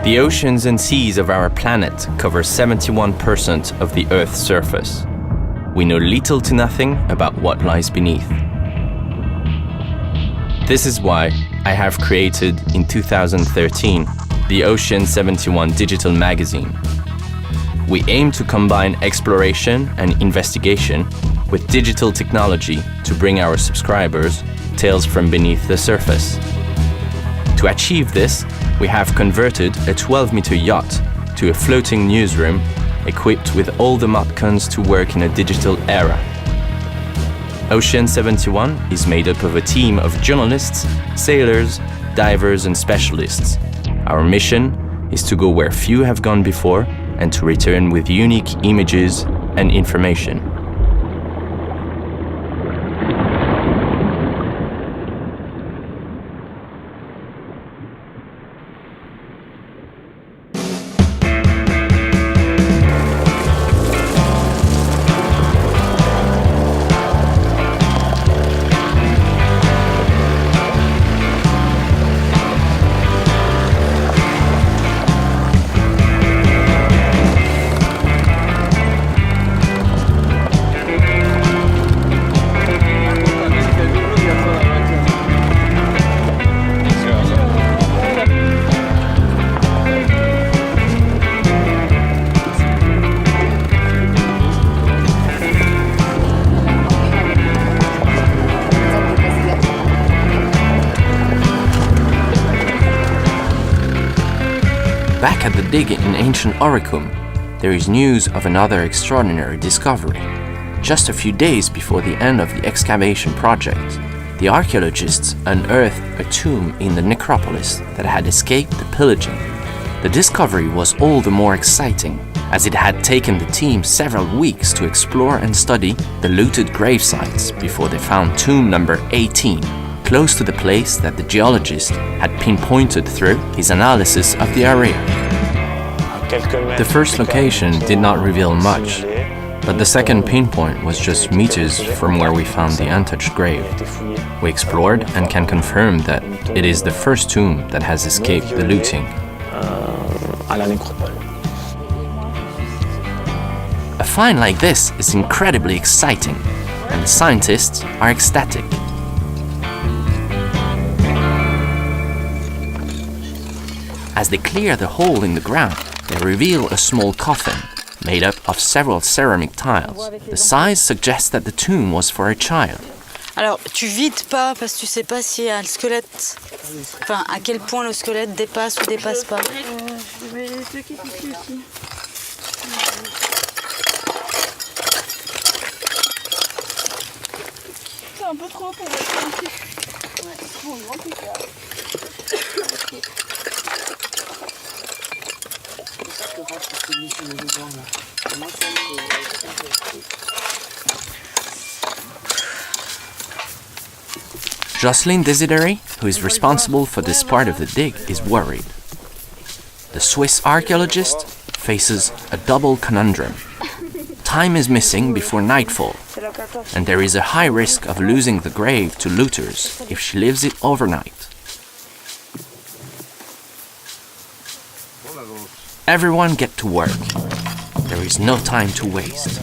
The oceans and seas of our planet cover 71% of the Earth's surface. We know little to nothing about what lies beneath. This is why I have created, in 2013, the OCEAN71 Digital Magazine. We aim to combine exploration and investigation with digital technology to bring our subscribers tales from beneath the surface. To achieve this, we have converted a 12-meter yacht to a floating newsroom equipped with all the modcons to work in a digital era. OCEAN71 is made up of a team of journalists, sailors, divers and specialists. Our mission is to go where few have gone before and to return with unique images and information. Back at the dig in ancient Orikum, there is news of another extraordinary discovery. Just a few days before the end of the excavation project, the archaeologists unearthed a tomb in the necropolis that had escaped the pillaging. The discovery was all the more exciting, as it had taken the team several weeks to explore and study the looted grave sites before they found tomb number 18, close to the place that the geologist had pinpointed through his analysis of the area. The first location did not reveal much, but the second pinpoint was just meters from where we found the untouched grave. We explored and can confirm that it is the first tomb that has escaped the looting. A find like this is incredibly exciting, and the scientists are ecstatic. As they clear the hole in the ground, they reveal a small coffin made up of several ceramic tiles. The size suggests that the tomb was for a child. Alors, tu vides pas parce que tu sais pas si un squelette, enfin à quel point le squelette dépasse ou dépasse pas. Je vais stocker ici aussi. C'est un peu trop pour être ici. Ouais, c'est un grand picard. Jocelyn Desideri, who is responsible for this part of the dig, is worried. The Swiss archaeologist faces a double conundrum. Time is missing before nightfall, and there is a high risk of losing the grave to looters if she leaves it overnight. Everyone get to work. There is no time to waste.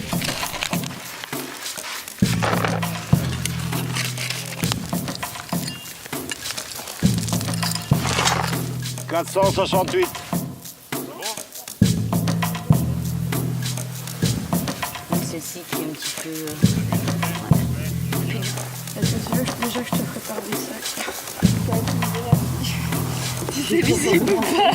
Celle-ci qui est un petit peu... Est-ce que tu veux déjà que je te prépare des sacs? C'est visible ou pas?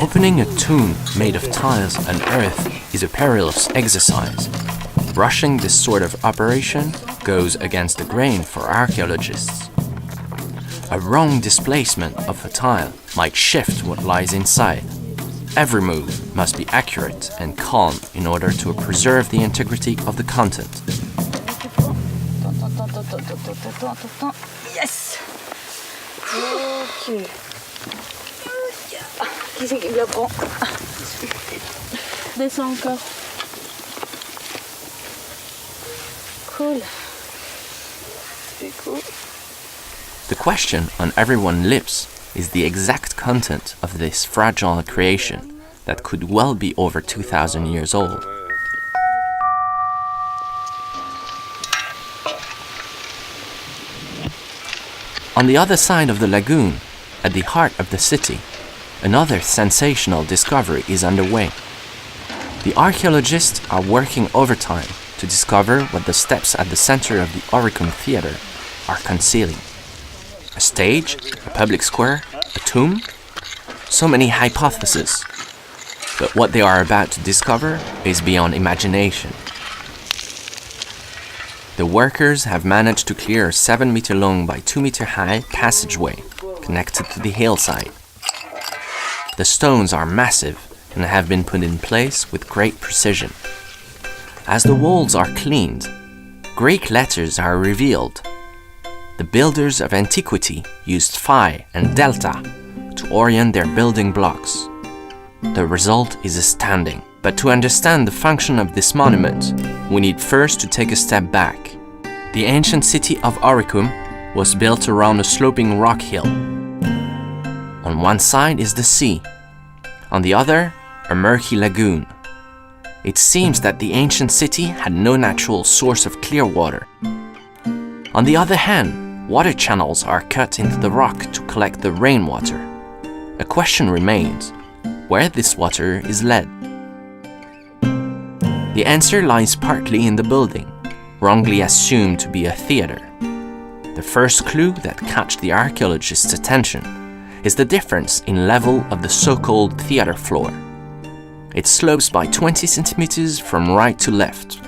Opening a tomb made of tiles and earth is a perilous exercise. Rushing this sort of operation goes against the grain for archaeologists. A wrong displacement of a tile might shift what lies inside. Every move must be accurate and calm in order to preserve the integrity of the content. Yes! Ok. Qui c'est qui la prend? Descends encore. Cool. C'est cool. The question on everyone's lips is the exact content of this fragile creation that could well be over 2,000 years old. On the other side of the lagoon, at the heart of the city, another sensational discovery is underway. The archaeologists are working overtime to discover what the steps at the center of the Orikum theater are concealing. A stage, a public square, a tomb? So many hypotheses. But what they are about to discover is beyond imagination. The workers have managed to clear a 7-meter long by 2-meter high passageway connected to the hillside. The stones are massive and have been put in place with great precision. As the walls are cleaned, Greek letters are revealed. The builders of antiquity used phi and delta to orient their building blocks. The result is astounding. But to understand the function of this monument, we need first to take a step back. The ancient city of Orikum was built around a sloping rock hill. On one side is the sea, on the other, a murky lagoon. It seems that the ancient city had no natural source of clear water. On the other hand, water channels are cut into the rock to collect the rainwater. A question remains, where this water is led. The answer lies partly in the building, wrongly assumed to be a theater. The first clue that catches the archaeologists' attention is the difference in level of the so-called theater floor. It slopes by 20 centimeters from right to left.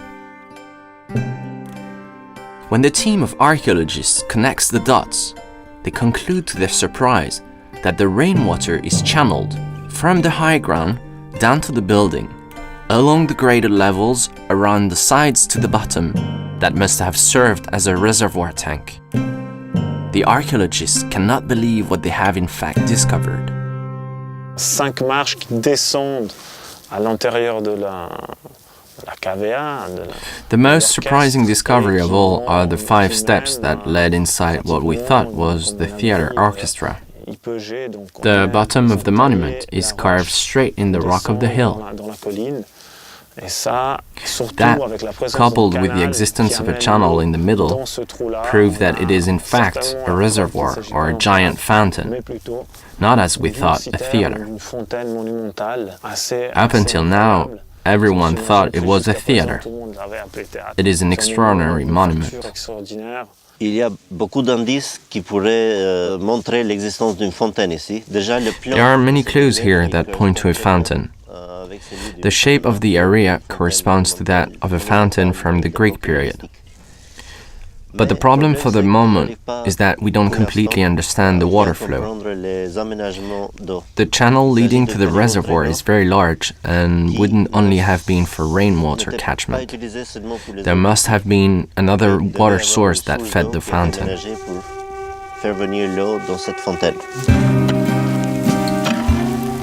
When the team of archaeologists connects the dots, they conclude to their surprise that the rainwater is channeled from the high ground down to the building, along the graded levels around the sides to the bottom that must have served as a reservoir tank. The archaeologists cannot believe what they have in fact discovered. 5 marches qui descendent à l'intérieur de la cavea. The most surprising discovery of all are the 5 steps that led inside what we thought was the theater orchestra. The bottom of the monument is carved straight in the rock of the hill. That, coupled with the existence of a channel in the middle, prove that it is in fact a reservoir or a giant fountain, not as we thought a theater. Up until now, everyone thought it was a theater. It is an extraordinary monument. Il y a beaucoup d'indices qui pourraient montrer l'existence d'une fontaine ici. There are many clues here that point to a fountain. The shape of the area corresponds to that of a fountain from the Greek period. But the problem for the moment is that we don't completely understand the water flow. The channel leading to the reservoir is very large and wouldn't only have been for rainwater catchment. There must have been another water source that fed the fountain.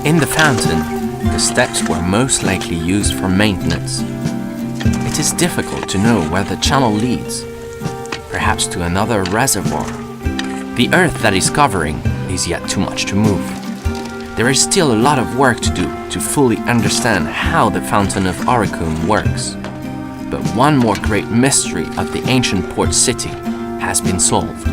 In the fountain, the steps were most likely used for maintenance. It is difficult to know where the channel leads. Perhaps to another reservoir. The earth that is covering is yet too much to move. There is still a lot of work to do to fully understand how the fountain of Orikum works. But one more great mystery of the ancient port city has been solved.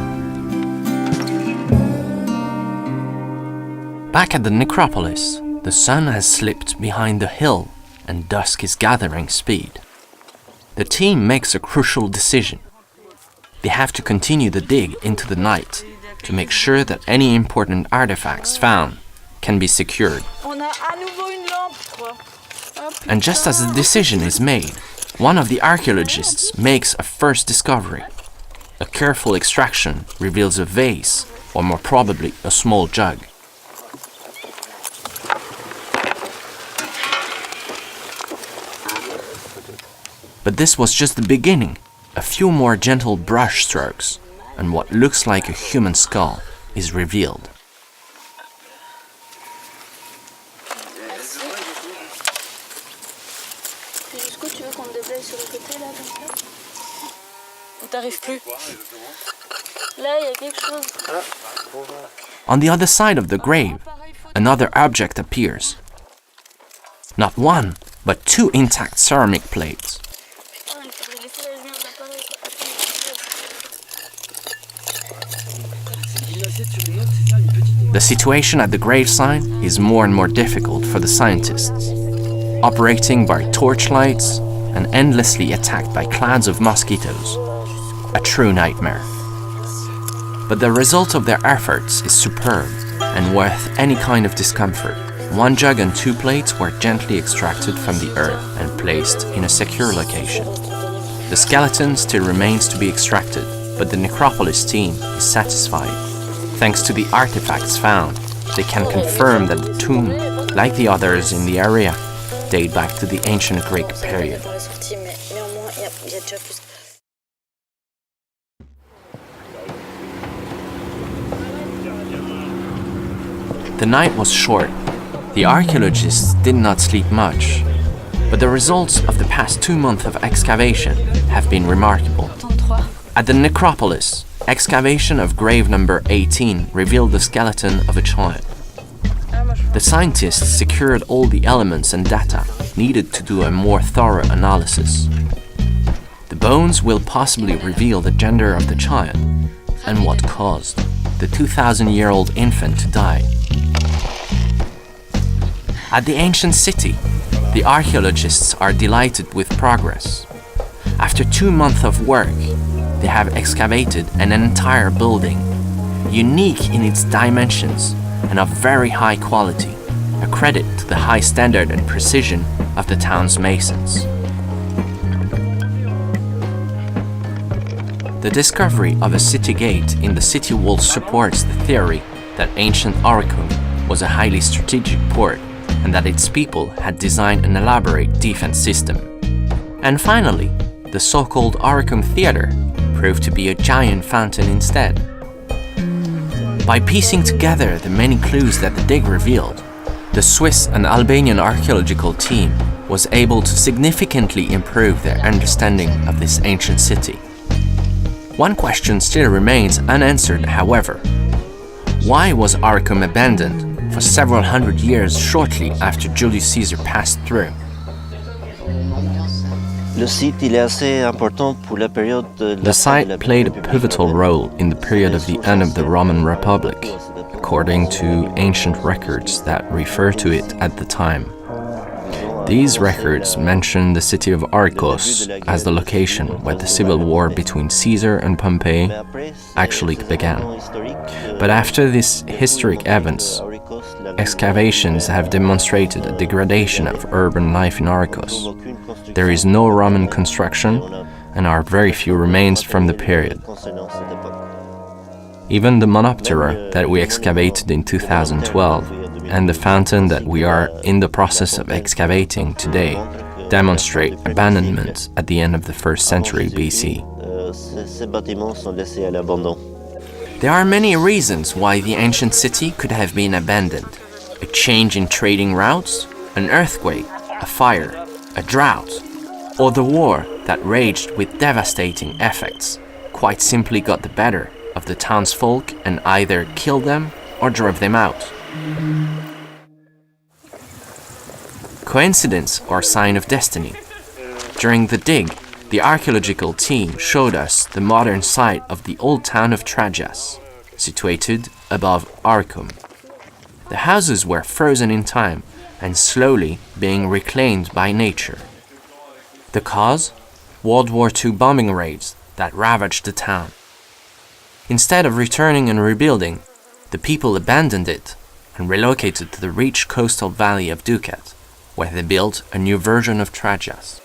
Back at the necropolis, the sun has slipped behind the hill and dusk is gathering speed. The team makes a crucial decision. They have to continue the dig into the night to make sure that any important artifacts found can be secured. And just as the decision is made, one of the archaeologists makes a first discovery. A careful extraction reveals a vase, or more probably a small jug. But this was just the beginning. A few more gentle brush strokes, and what looks like a human skull is revealed. T'arrives plus. Là, il y a quelque chose. On the other side of the grave, another object appears. Not one, but two intact ceramic plates. The situation at the gravesite is more and more difficult for the scientists. Operating by torchlights and endlessly attacked by clouds of mosquitoes. A true nightmare. But the result of their efforts is superb and worth any kind of discomfort. One jug and two plates were gently extracted from the earth and placed in a secure location. The skeleton still remains to be extracted, but the necropolis team is satisfied. Thanks to the artifacts found, they can confirm that the tomb, like the others in the area, date back to the ancient Greek period. The night was short. The archaeologists did not sleep much, but the results of the past 2 months of excavation have been remarkable. At the necropolis, excavation of grave number 18 revealed the skeleton of a child. The scientists secured all the elements and data needed to do a more thorough analysis. The bones will possibly reveal the gender of the child and what caused the 2,000-year-old infant to die. At the ancient city, the archaeologists are delighted with progress. After 2 months of work, they have excavated an entire building, unique in its dimensions and of very high quality, a credit to the high standard and precision of the town's masons. The discovery of a city gate in the city wall supports the theory that ancient Orikum was a highly strategic port and that its people had designed an elaborate defense system. And finally, the so-called Orikum Theatre proved to be a giant fountain instead. By piecing together the many clues that the dig revealed, the Swiss and Albanian archaeological team was able to significantly improve their understanding of this ancient city. One question still remains unanswered, however. Why was Orikum abandoned for several hundred years shortly after Julius Caesar passed through? The site played a pivotal role in the period of the end of the Roman Republic, according to ancient records that refer to it at the time. These records mention the city of Arcos as the location where the civil war between Caesar and Pompey actually began. But after these historic events, excavations have demonstrated a degradation of urban life in Arcos. There is no Roman construction and are very few remains from the period. Even the monoptera that we excavated in 2012 and the fountain that we are in the process of excavating today demonstrate abandonment at the end of the 1st century BC. There are many reasons why the ancient city could have been abandoned. A change in trading routes, an earthquake, a fire, a drought, or the war that raged with devastating effects quite simply got the better of the townsfolk and either killed them or drove them out. Coincidence or sign of destiny? During the dig, the archaeological team showed us the modern site of the old town of Trajas, situated above Orikum. The houses were frozen in time and slowly being reclaimed by nature. The cause? World War II bombing raids that ravaged the town. Instead of returning and rebuilding, the people abandoned it and relocated to the rich coastal valley of Dukat, where they built a new version of Trajas.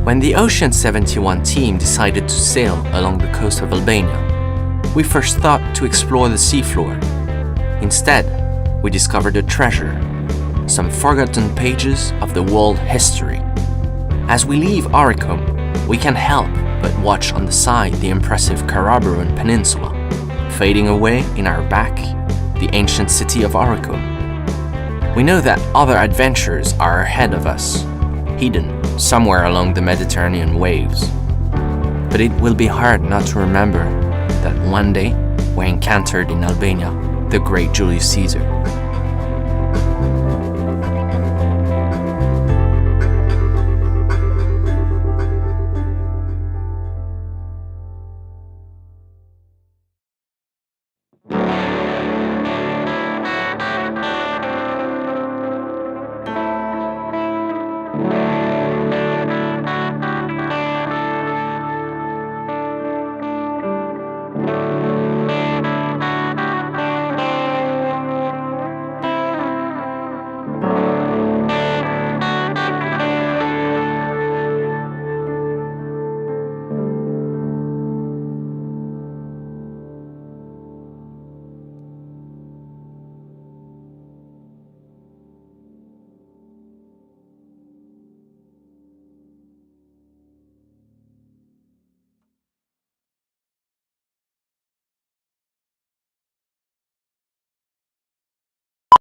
When the OCEAN71 team decided to sail along the coast of Albania, we first thought to explore the seafloor. Instead, we discovered a treasure, some forgotten pages of the world history. As we leave Orikum, we can't help but watch on the side the impressive Karaburun Peninsula, fading away in our back the ancient city of Orikum. We know that other adventures are ahead of us, hidden somewhere along the Mediterranean waves. But it will be hard not to remember that one day we encountered in Albania the great Julius Caesar.